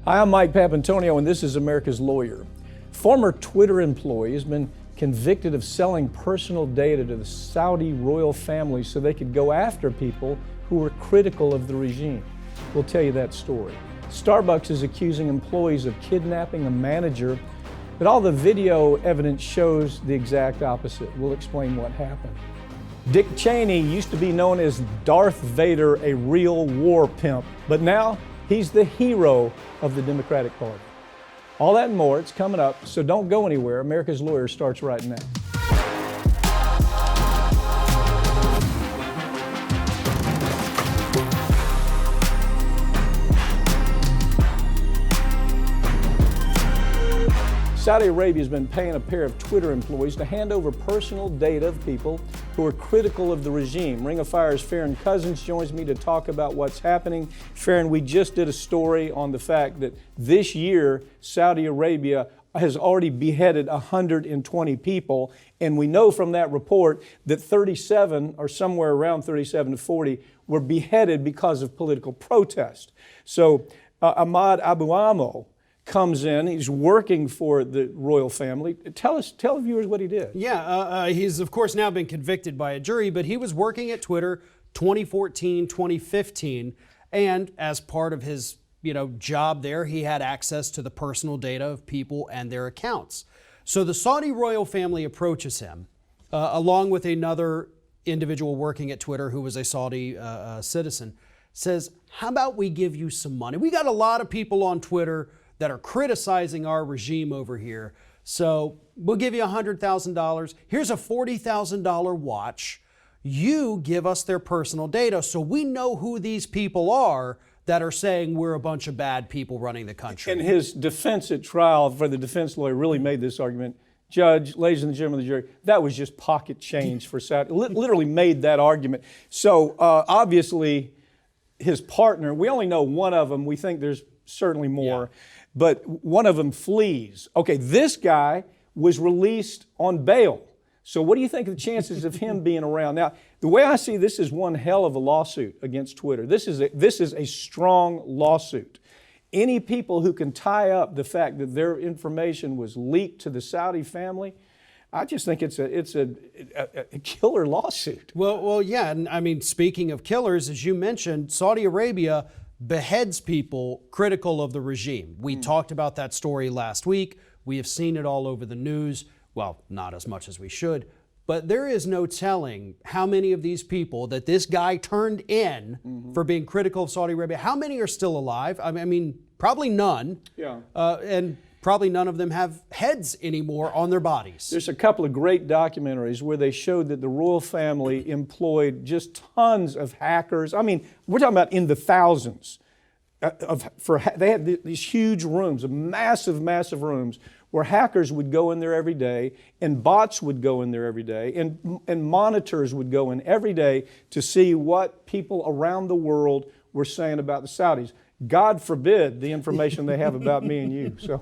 Hi, I'm Mike Papantonio, and this is America's Lawyer. Former Twitter employee has been convicted of selling personal data to the Saudi royal family so they could go after people who were critical of the regime. We'll tell you that story. Starbucks is accusing employees of kidnapping a manager, but all the video evidence shows the exact opposite. We'll explain what happened. Dick Cheney used to be known as Darth Vader, a real war pimp, but now he's the hero of the Democratic Party. All that and more, it's coming up, so don't go anywhere. America's Lawyer starts right now. Saudi Arabia has been paying a pair of Twitter employees to hand over personal data of people who are critical of the regime. Ring of Fire's Farron Cousins joins me to talk about what's happening. Farron, we just did a story on the fact that this year Saudi Arabia has already beheaded 120 people, and we know from that report that 37 or somewhere around 37 to 40 were beheaded because of political protest. So Ahmad Abu Amo comes in. He's working for the royal family. Tell viewers what he did. Yeah, he's of course now been convicted by a jury, but he was working at Twitter 2014, 2015, and as part of his job there, he had access to the personal data of people and their accounts. So the Saudi royal family approaches him, along with another individual working at Twitter who was a Saudi citizen, says, "How about we give you some money? We got a lot of people on Twitter that are criticizing our regime over here. So we'll give you $100,000. Here's a $40,000 watch. You give us their personal data so we know who these people are that are saying we're a bunch of bad people running the country." And his defense at trial for the defense lawyer really made this argument. Judge, ladies and gentlemen of the jury, that was just pocket change for Saudi. Literally made that argument. So obviously his partner, we only know one of them. We think there's certainly more. Yeah. But one of them flees. Okay, this guy was released on bail. So what do you think of the chances of him being around? Now, the way I see this is one hell of a lawsuit against Twitter. This is a strong lawsuit. Any people who can tie up the fact that their information was leaked to the Saudi family, I just think it's a killer lawsuit. Well, yeah, and I mean, speaking of killers, as you mentioned, Saudi Arabia beheads people critical of the regime. We talked about that story last week. We have seen it all over the news. Well, not as much as we should, but there is no telling how many of these people that this guy turned in for being critical of Saudi Arabia, how many are still alive? I mean, probably none. Yeah. And probably none of them have heads anymore on their bodies. There's a couple of great documentaries where they showed that the royal family employed just tons of hackers. I mean, we're talking about in the thousands. They had these huge rooms, massive rooms, where hackers would go in there every day, and bots would go in there every day, and monitors would go in every day to see what people around the world were saying about the Saudis. God forbid the information they have about me and you. So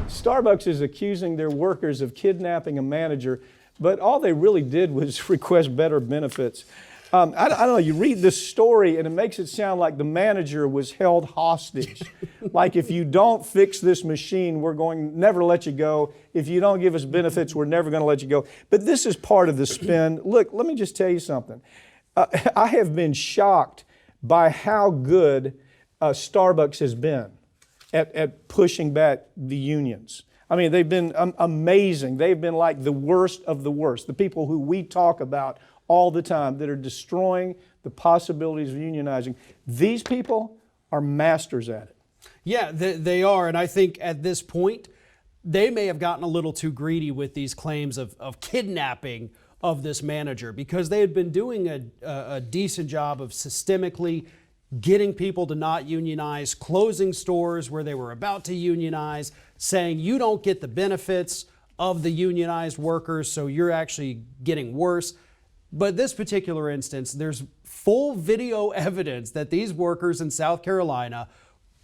Starbucks is accusing their workers of kidnapping a manager, but all they really did was request better benefits. I don't know, you read this story and it makes it sound like the manager was held hostage. Like, if you don't fix this machine, we're going to never let you go. If you don't give us benefits, we're never going to let you go. But this is part of the spin. Look, let me just tell you something. I have been shocked by how good Starbucks has been at pushing back the unions. I mean, they've been amazing. They've been like the worst of the worst, the people who we talk about all the time that are destroying the possibilities of unionizing. These people are masters at it. Yeah, they are. And I think at this point, they may have gotten a little too greedy with these claims of kidnapping of this manager, because they had been doing a decent job of systemically getting people to not unionize, closing stores where they were about to unionize, saying you don't get the benefits of the unionized workers, so you're actually getting worse. But this particular instance, there's full video evidence that these workers in South Carolina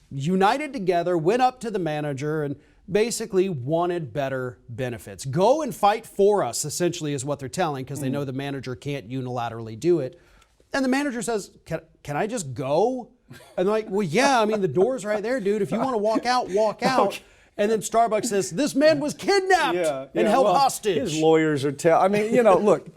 united together, went up to the manager, and basically wanted better benefits. Go and fight for us, essentially, is what they're telling, because they know the manager can't unilaterally do it. And the manager says, can I just go? And like, well, yeah, I mean, the door's right there, dude. If you want to walk out, walk out. Okay. And then Starbucks says, this man was kidnapped and held hostage. His lawyers are I mean, look,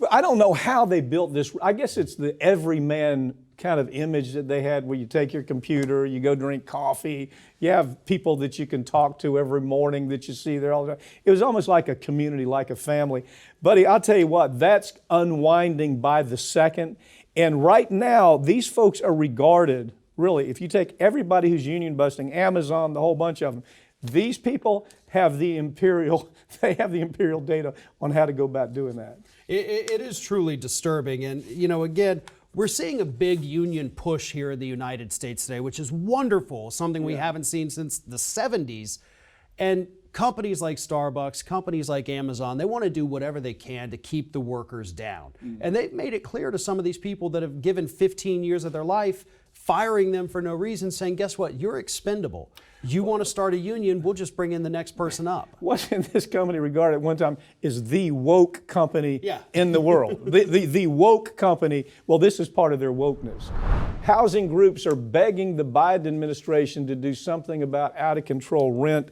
I don't know how they built this. I guess it's the everyman kind of image that they had where you take your computer, you go drink coffee, you have people that you can talk to every morning that you see there all the time. It was almost like a community, like a family. Buddy, I'll tell you what, that's unwinding by the second. And right now, these folks are regarded, really, if you take everybody who's union busting, Amazon, the whole bunch of them, these people have the imperial data on how to go about doing that. It is truly disturbing. And, again, we're seeing a big union push here in the United States today, which is wonderful, something we haven't seen since the 70s. And companies like Starbucks, companies like Amazon, they want to do whatever they can to keep the workers down. And they've made it clear to some of these people that have given 15 years of their life, firing them for no reason, saying, guess what, you're expendable. You want to start a union, we'll just bring in the next person up. Wasn't this company regarded at one time as the woke company Yeah. in the world? the woke company, well, this is part of their wokeness. Housing groups are begging the Biden administration to do something about out of control rent.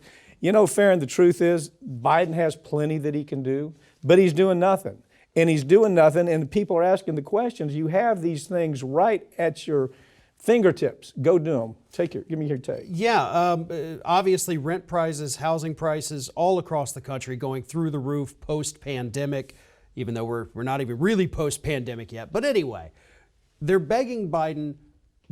Farron, the truth is, Biden has plenty that he can do, but he's doing nothing. And he's doing nothing, and people are asking the questions. You have these things right at your fingertips. Go do them. Give me your take. Yeah, obviously rent prices, housing prices all across the country going through the roof post-pandemic, even though we're not even really post-pandemic yet. But anyway, they're begging Biden,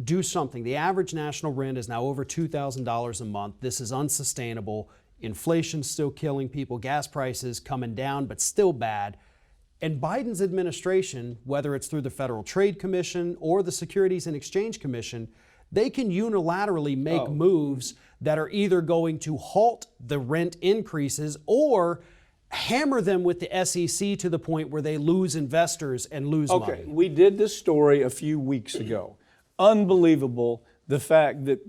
do something. The average national rent is now over $2,000 a month. This is unsustainable. Inflation's still killing people. Gas prices coming down, but still bad. And Biden's administration, whether it's through the Federal Trade Commission or the Securities and Exchange Commission, they can unilaterally make moves that are either going to halt the rent increases or hammer them with the SEC to the point where they lose investors and lose money. Okay, we did this story a few weeks ago. Unbelievable, the fact that,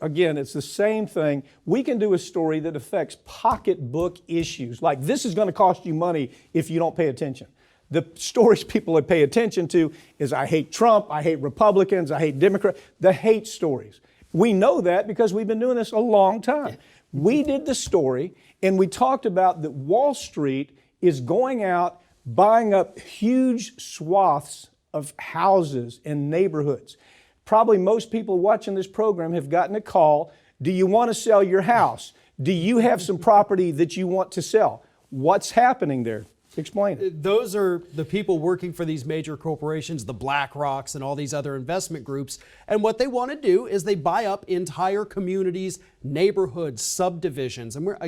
again, it's the same thing. We can do a story that affects pocketbook issues. Like, this is going to cost you money if you don't pay attention. The stories people pay attention to is I hate Trump, I hate Republicans, I hate Democrats, the hate stories. We know that because we've been doing this a long time. We did the story and we talked about that Wall Street is going out, buying up huge swaths of houses and neighborhoods. Probably most people watching this program have gotten a call. Do you want to sell your house? Do you have some property that you want to sell? What's happening there? Explain it. Those are the people working for these major corporations, the BlackRocks and all these other investment groups. And what they want to do is they buy up entire communities, neighborhoods, subdivisions. And we're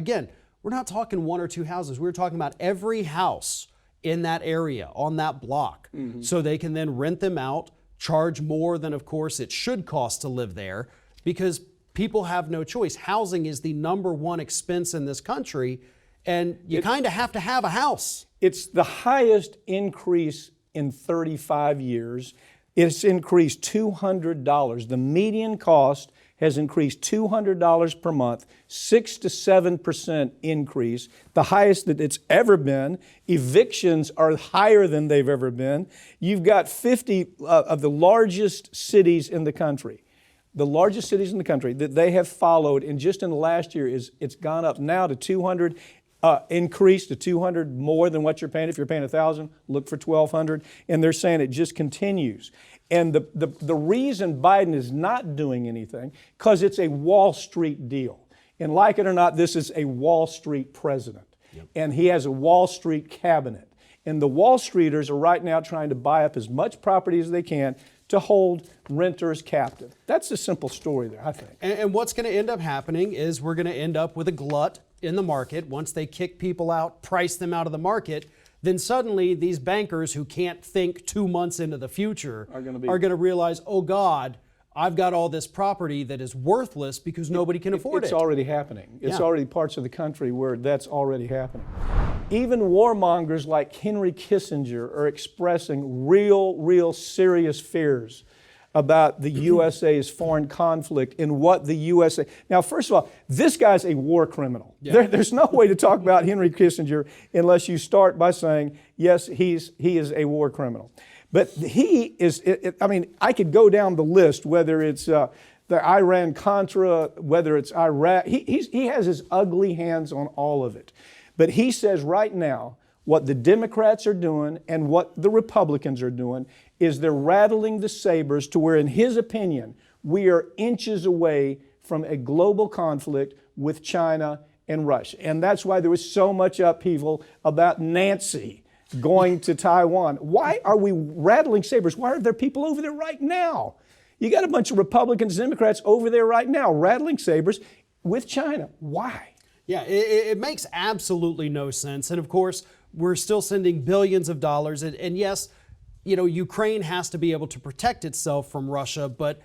not talking one or two houses. We're talking about every house in that area, on that block. So they can then rent them out, charge more than, of course, it should cost to live there, because people have no choice. Housing is the number one expense in this country, and you kind of have to have a house. It's the highest increase in 35 years. It's increased $200. The median cost has increased $200 per month, 6 to 7% increase, the highest that it's ever been. Evictions are higher than they've ever been. You've got 50 of the largest cities in the country. The largest cities in the country that they have followed, and just in the last year, it's gone up now to 200, increased to 200 more than what you're paying. If you're paying 1,000, look for 1,200. And they're saying it just continues. And the reason Biden is not doing anything, because it's a Wall Street deal. And like it or not, this is a Wall Street president. Yep. And he has a Wall Street cabinet. And the Wall Streeters are right now trying to buy up as much property as they can to hold renters captive. That's the simple story there, I think. And what's going to end up happening is we're going to end up with a glut in the market. Once they kick people out, price them out of the market, then suddenly these bankers who can't think 2 months into the future are going to realize, oh God, I've got all this property that is worthless because nobody can afford it. It's already happening. It's already parts of the country where that's already happening. Even warmongers like Henry Kissinger are expressing real serious fears about the USA's foreign conflict and what the USA... Now, first of all, this guy's a war criminal. Yeah. There's no way to talk about Henry Kissinger unless you start by saying, yes, he is a war criminal. But he is, I mean, I could go down the list, whether it's the Iran-Contra, whether it's Iraq. He has his ugly hands on all of it. But he says right now, what the Democrats are doing and what the Republicans are doing is they're rattling the sabers to where, in his opinion, we are inches away from a global conflict with China and Russia. And that's why there was so much upheaval about Nancy going to Taiwan. Why are we rattling sabers? Why are there people over there right now? You got a bunch of Republicans, Democrats over there right now rattling sabers with China. Why? Yeah, it makes absolutely no sense. And of course, we're still sending billions of dollars. And yes, Ukraine has to be able to protect itself from Russia, but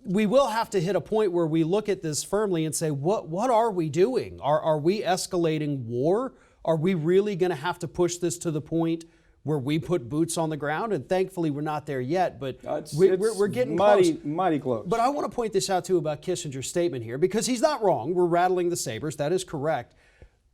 we will have to hit a point where we look at this firmly and say, what are we doing? Are we escalating war? Are we really going to have to push this to the point where we put boots on the ground? And thankfully, we're not there yet, but we're getting close. Mighty close. But I want to point this out, too, about Kissinger's statement here, because he's not wrong. We're rattling the sabers. That is correct.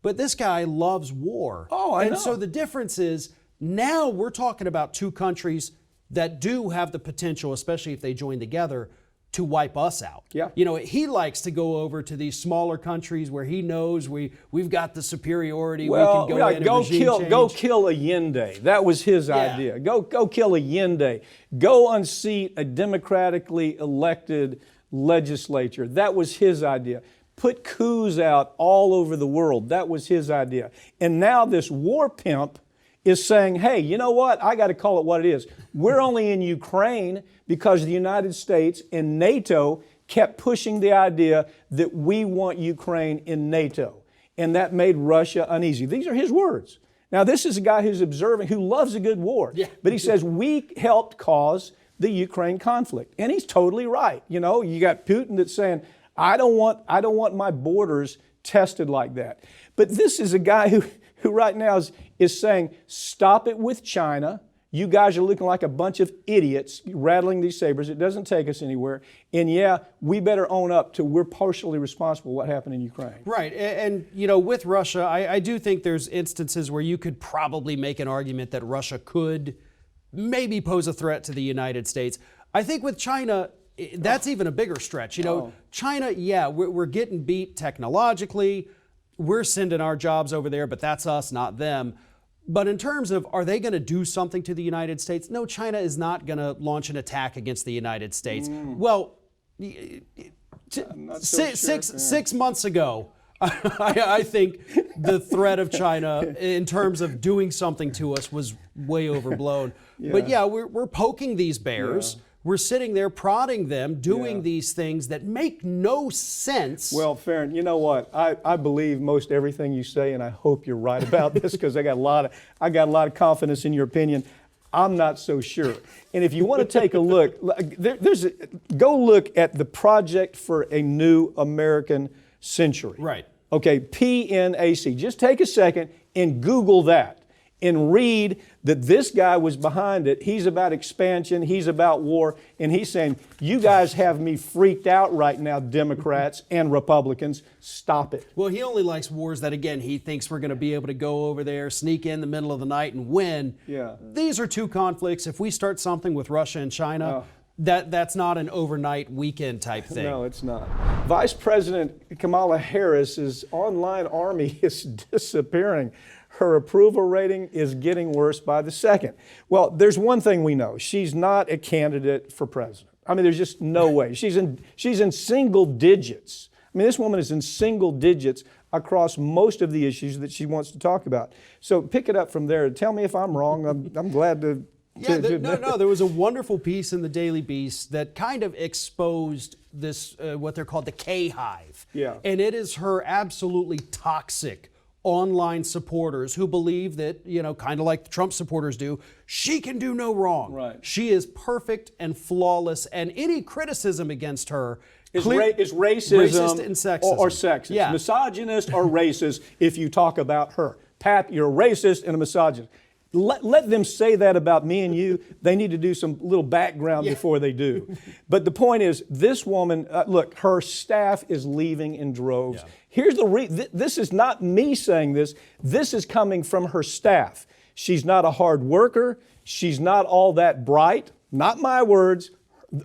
But this guy loves war. Oh, I know. And so the difference is now we're talking about two countries that do have the potential, especially if they join together, to wipe us out. Yeah. He likes to go over to these smaller countries where he knows we've got the superiority. Well, we can go in and go kill Allende. That was his idea. Go kill Allende. Go unseat a democratically elected legislature. That was his idea. Put coups out all over the world. That was his idea. And now this war pimp is saying, hey, you know what? I got to call it what it is. We're only in Ukraine because the United States and NATO kept pushing the idea that we want Ukraine in NATO. And that made Russia uneasy. These are his words. Now, this is a guy who's observing, who loves a good war. Yeah. But he says, we helped cause the Ukraine conflict. And he's totally right. You got Putin that's saying, I don't want my borders tested like that. But this is a guy who right now is saying, stop it with China. You guys are looking like a bunch of idiots rattling these sabers. It doesn't take us anywhere. And yeah, we better own up to we're partially responsible for what happened in Ukraine. Right. And with Russia, I do think there's instances where you could probably make an argument that Russia could maybe pose a threat to the United States. I think with China, that's even a bigger stretch. China, yeah, we're getting beat technologically. We're sending our jobs over there, but that's us, not them. But in terms of, are they going to do something to the United States? No, China is not going to launch an attack against the United States. Well, six months ago, I think the threat of China in terms of doing something to us was way overblown. Yeah. But yeah, we're poking these bears. Yeah. We're sitting there prodding them, doing these things that make no sense. Well, Farron, you know what? I believe most everything you say, and I hope you're right about this because I got a lot of confidence in your opinion. I'm not so sure. And if you want to take a look, go look at the Project for a New American Century. Right. Okay, PNAC. Just take a second and Google that and read that this guy was behind it. He's about expansion, he's about war, and he's saying, you guys have me freaked out right now, Democrats and Republicans. Stop it. Well, he only likes wars that, again, he thinks we're going to be able to go over there, sneak in the middle of the night and win. Yeah. These are two conflicts. If we start something with Russia and China, that's not an overnight weekend type thing. No, it's not. Vice President Kamala Harris's online army is disappearing. Her approval rating is getting worse by the second. Well, there's one thing we know. She's not a candidate for president. I mean, there's just no way. She's in single digits. I mean, this woman is in single digits across most of the issues that she wants to talk about. So pick it up from there. Tell me if I'm wrong. I'm glad to. No, there was a wonderful piece in the Daily Beast that kind of exposed this, what they're called the K-Hive. Yeah. And it is her absolutely toxic online supporters who believe that, kind of like the Trump supporters do, she can do no wrong. Right. She is perfect and flawless, and any criticism against her is racism racist and sexist. Or sexist. Yeah. Misogynist or racist if you talk about her. Pat, you're a racist and a misogynist. Let them say that about me and you. They need to do some little background before they do. But the point is, this woman, look, her staff is leaving in droves. Yeah. Here's this is not me saying this. This is coming from her staff. She's not a hard worker. She's not all that bright. Not my words,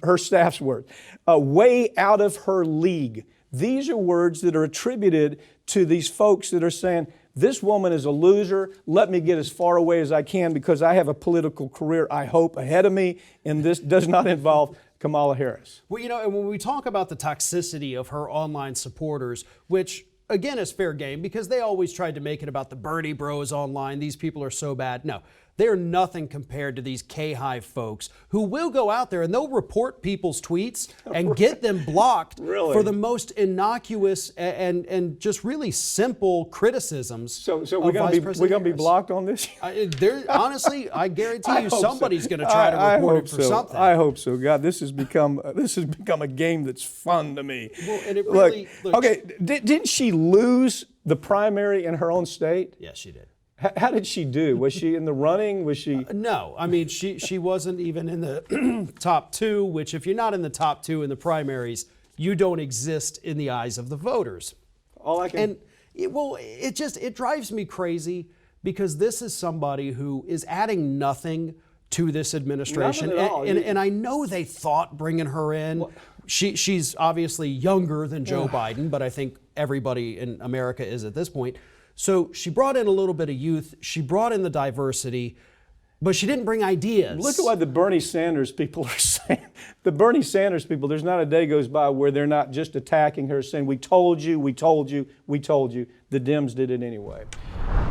her staff's words. Way out of her league. These are words that are attributed to these folks that are saying, this woman is a loser. Let me get as far away as I can because I have a political career, I hope, ahead of me, and this does not involve Kamala Harris. Well, and when we talk about the toxicity of her online supporters, which again is fair game because they always tried to make it about the Bernie bros online. These people are so bad. No, they're nothing compared to these K-Hive folks who will go out there and they'll report people's tweets and get them blocked Really? for the most innocuous and just really simple criticisms. So we're going to be blocked on this? Honestly, I guarantee you hope somebody's so. going to try to report it for something. I hope so. God, this has become a game that's fun to me. Well, and it really, okay, didn't she lose the primary in her own state? Yes, she did. How did she do? Was she in the running? Was she? No, I mean she wasn't even in the top two. Which, if you're not in the top two in the primaries, you don't exist in the eyes of the voters. All I can. And it drives me crazy because this is somebody who is adding nothing to this administration. Nothing at all. And I know they thought bringing her in. Well, she's obviously younger than Joe Biden, but I think everybody in America is at this point. So she brought in a little bit of youth. She brought in the diversity, but she didn't bring ideas. Look at what the Bernie Sanders people are saying. The Bernie Sanders people, there's not a day goes by where they're not just attacking her, saying, we told you, we told you, we told you. The Dems did it anyway.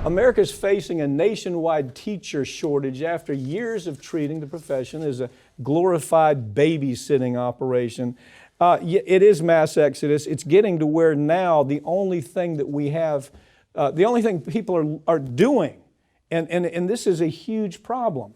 America's facing a nationwide teacher shortage after years of treating the profession as a glorified babysitting operation. It is mass exodus. It's getting to where now the only thing that we have the only thing people are doing, and this is a huge problem,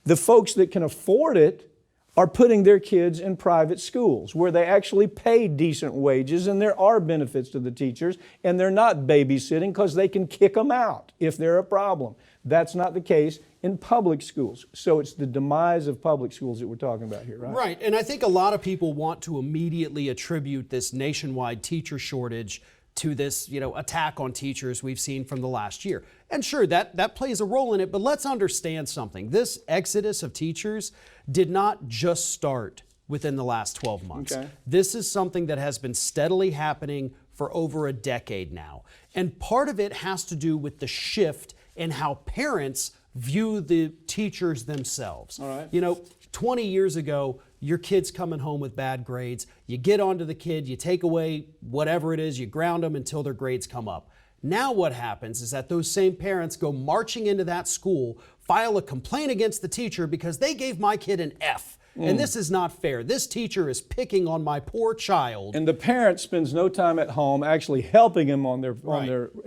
the folks that can afford it are putting their kids in private schools where they actually pay decent wages and there are benefits to the teachers and they're not babysitting because they can kick them out if they're a problem. That's not the case in public schools. So it's the demise of public schools that we're talking about here, right? Right, and I think a lot of people want to immediately attribute this nationwide teacher shortage to this, attack on teachers we've seen from the last year. And sure, that plays a role in it, but let's understand something. This exodus of teachers did not just start within the last 12 months. Okay. This is something that has been steadily happening for over a decade now. And part of it has to do with the shift in how parents view the teachers themselves. All right. 20 years ago, your kid's coming home with bad grades. You get onto the kid, you take away whatever it is, you ground them until their grades come up. Now what happens is that those same parents go marching into that school, file a complaint against the teacher because they gave my kid an F. And this is not fair. This teacher is picking on my poor child. And the parent spends no time at home actually helping them on their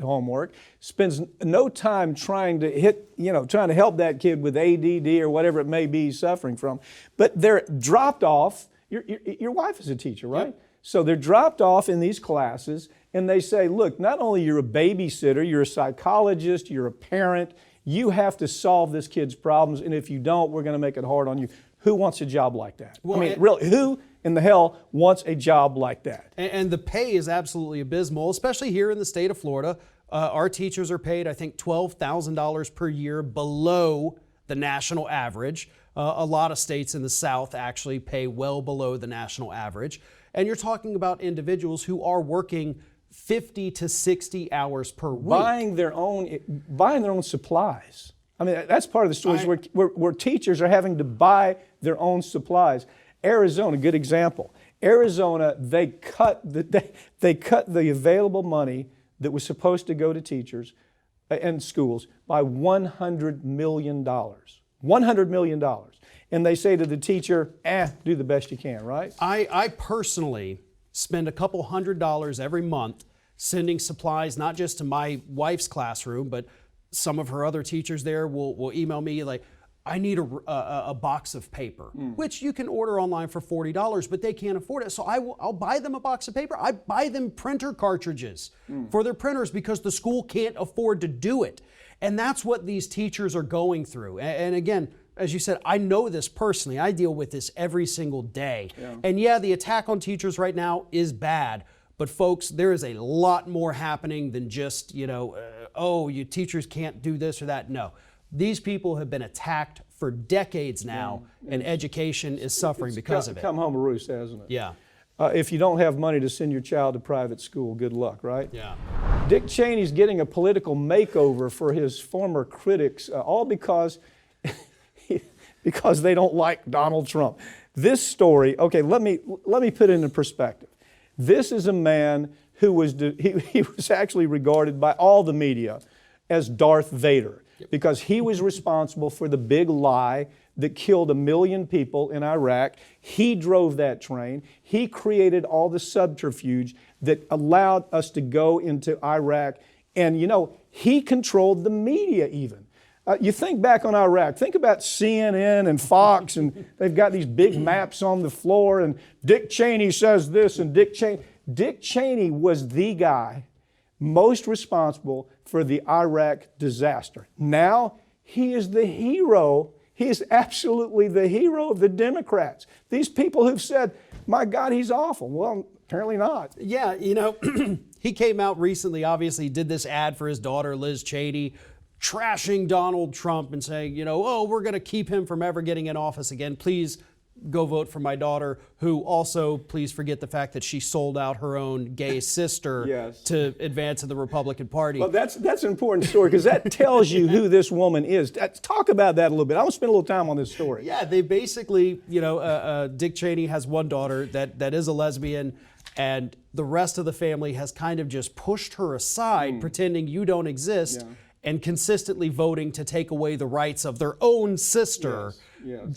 homework, spends no time trying to help that kid with ADD or whatever it may be he's suffering from. But they're dropped off. Your wife is a teacher, right? Yep. So they're dropped off in these classes and they say, look, not only you're a babysitter, you're a psychologist, you're a parent, you have to solve this kid's problems, and if you don't, we're going to make it hard on you. Who wants a job like that? Well, really, who in the hell wants a job like that? And the pay is absolutely abysmal, especially here in the state of Florida. Our teachers are paid, I think, $12,000 per year below the national average. A lot of states in the South actually pay well below the national average. And you're talking about individuals who are working 50 to 60 hours per week. Buying their own supplies. I mean, that's part of the story where teachers are having to buy their own supplies. Arizona, good example. Arizona, they cut the available money that was supposed to go to teachers and schools by $100 million. $100 million. And they say to the teacher, do the best you can, right? I personally spend a couple $100 every month sending supplies, not just to my wife's classroom, but some of her other teachers there will email me like, I need a box of paper, which you can order online for $40, but they can't afford it. So I'll buy them a box of paper. I buy them printer cartridges for their printers because the school can't afford to do it. And that's what these teachers are going through. And again, as you said, I know this personally. I deal with this every single day. Yeah. And the attack on teachers right now is bad. But folks, there is a lot more happening than just, you teachers can't do this or that. No, these people have been attacked for decades now, and education is suffering because of it. Come home to roost, hasn't it? Yeah. If you don't have money to send your child to private school, good luck, right? Yeah. Dick Cheney's getting a political makeover for his former critics, all because they don't like Donald Trump. This story, okay, let me put it into perspective. This is a man who was he was actually regarded by all the media as Darth Vader because he was responsible for the big lie that killed 1 million people in Iraq. He drove that train. He created all the subterfuge that allowed us to go into Iraq. And, you know, he controlled the media even. You think back on Iraq, think about CNN and Fox, and they've got these big maps on the floor, and Dick Cheney says this, and Dick Cheney was the guy most responsible for the Iraq disaster. Now, he is the hero. He is absolutely the hero of the Democrats. These people who've said, my God, he's awful. Well, apparently not. Yeah, you know, he came out recently, obviously did this ad for his daughter, Liz Cheney, trashing Donald Trump and saying, you know, oh, we're going to keep him from ever getting in office again. Please go vote for my daughter, who also, please forget the fact that she sold out her own gay sister Yes. to advance in the Republican Party. Well, that's an important story because that tells you who this woman is. Talk about that a little bit. I want to spend a little time on this story. Yeah, they basically, you know, Dick Cheney has one daughter that is a lesbian, and the rest of the family has kind of just pushed her aside, pretending you don't exist, and consistently voting to take away the rights of their own sister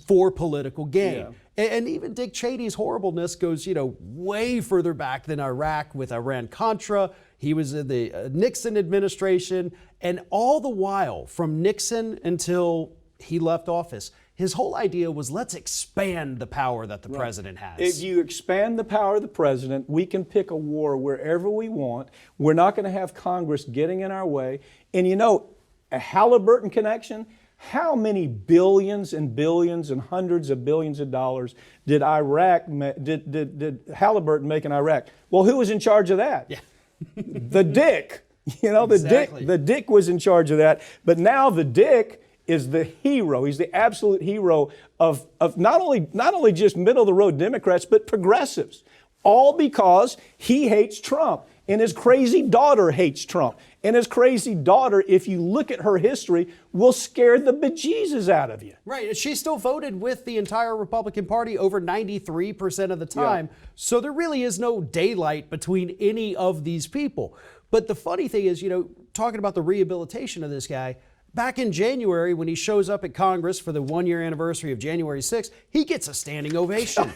for political gain. And even Dick Cheney's horribleness goes, you know, way further back than Iraq with Iran-Contra. He was in the Nixon administration, and all the while, from Nixon until he left office, his whole idea was, let's expand the power that the president has. If you expand the power of the president, we can pick a war wherever we want. We're not going to have Congress getting in our way. And you know, a Halliburton connection, how many billions and billions and hundreds of billions of dollars did Halliburton make in Iraq? Well, who was in charge of that? Yeah. The Dick. You know, Exactly. the Dick was in charge of that. But now the Dick is the hero. He's the absolute hero of not only just middle of the road Democrats, but progressives. All because he hates Trump. And his crazy daughter hates Trump. And his crazy daughter, if you look at her history, will scare the bejesus out of you. Right. She still voted with the entire Republican Party over 93% of the time. So there really is no daylight between any of these people. But the funny thing is, you know, talking about the rehabilitation of this guy, back in January, when he shows up at Congress for the 1-year anniversary of January 6th, he gets a standing ovation.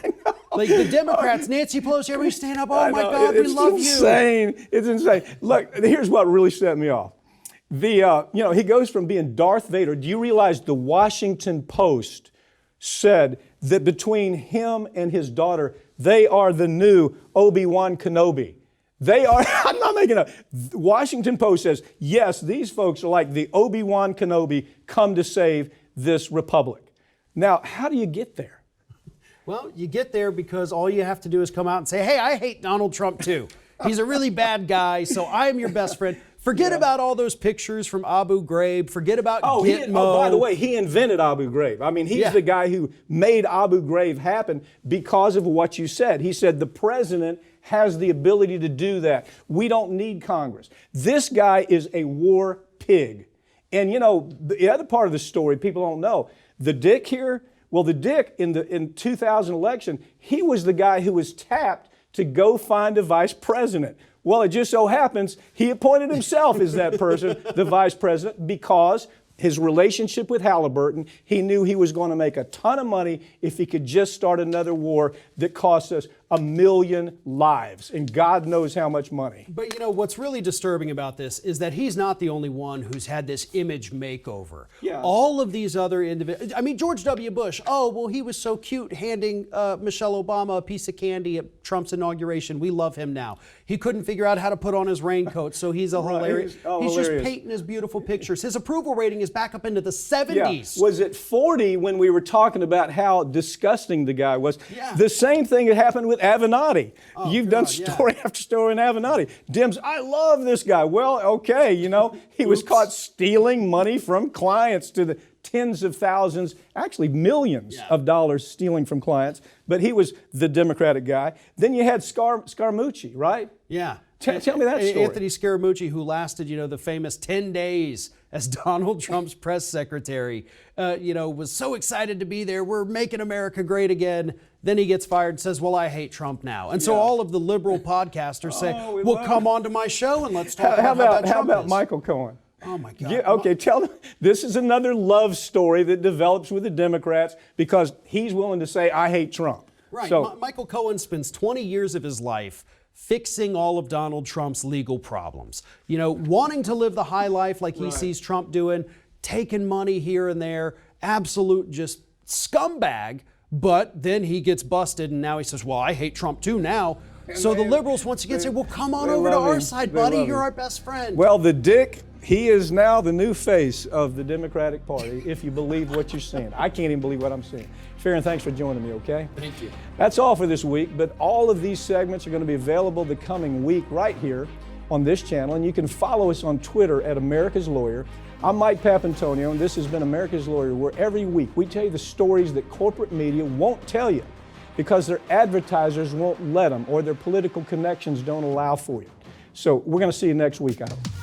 Like the Democrats, Nancy Pelosi, everybody stand up. Oh my God, we love you. It's insane. Look, here's what really set me off. You know, he goes from being Darth Vader. Do you realize the Washington Post said that between him and his daughter, they are the new Obi-Wan Kenobi? They are, I'm not making up. Washington Post says, yes, these folks are like the Obi-Wan Kenobi come to save this republic. Now, how do you get there? Well, you get there because all you have to do is come out and say, hey, I hate Donald Trump too. He's a really bad guy, so I am your best friend. Forget about all those pictures from Abu Ghraib. Forget about Gitmo. By the way, he invented Abu Ghraib. I mean, he's the guy who made Abu Ghraib happen because of what you said. He said the president has the ability to do that. We don't need Congress. This guy is a war pig. And you know, the other part of the story people don't know, the Dick here, well, the Dick in 2000 election, he was the guy who was tapped to go find a vice president. Well, it just so happens he appointed himself as that person, the vice president, because his relationship with Halliburton, he knew he was going to make a ton of money if he could just start another war that cost us 1 million lives, and God knows how much money. But you know, what's really disturbing about this is that he's not the only one who's had this image makeover. Yeah. All of these other individuals, I mean, George W. Bush, oh, well, he was so cute handing Michelle Obama a piece of candy at Trump's inauguration. We love him now. He couldn't figure out how to put on his raincoat, so he's a hilarious. He's just painting his beautiful pictures. His approval rating is back up into the 70s. Yeah. Was it 40 when we were talking about how disgusting the guy was? Yeah. The same thing that happened with Avenatti. Oh, You've done story after story on Avenatti. Dems, I love this guy. Well, okay, you know, he was caught stealing money from clients to tens of thousands, actually millions of dollars stealing from clients, but he was the Democratic guy. Then you had Scaramucci, right? Yeah. Tell me that story. Anthony Scaramucci, who lasted, the famous 10 days as Donald Trump's press secretary, was so excited to be there. We're making America great again. Then he gets fired and says, well, I hate Trump now. And so all of the liberal podcasters say, well, come on to my show and let's talk about how bad Trump How about is. Michael Cohen? Oh, my God. Yeah, okay, tell them. This is another love story that develops with the Democrats because he's willing to say, I hate Trump. Right. So, Michael Cohen spends 20 years of his life fixing all of Donald Trump's legal problems. Wanting to live the high life like he sees Trump doing, taking money here and there, absolute just scumbag. But then he gets busted and now he says, well, I hate Trump too now. So the liberals once again say, well, come on over to our side, buddy. You're our best friend. Well, the Dick, he is now the new face of the Democratic Party, if you believe what you're seeing. I can't even believe what I'm seeing. Farron, thanks for joining me, okay? Thank you. That's all for this week, but all of these segments are going to be available the coming week right here on this channel, and you can follow us on Twitter at America's Lawyer. I'm Mike Papantonio, and this has been America's Lawyer, where every week we tell you the stories that corporate media won't tell you because their advertisers won't let them or their political connections don't allow for you. So we're going to see you next week, I hope.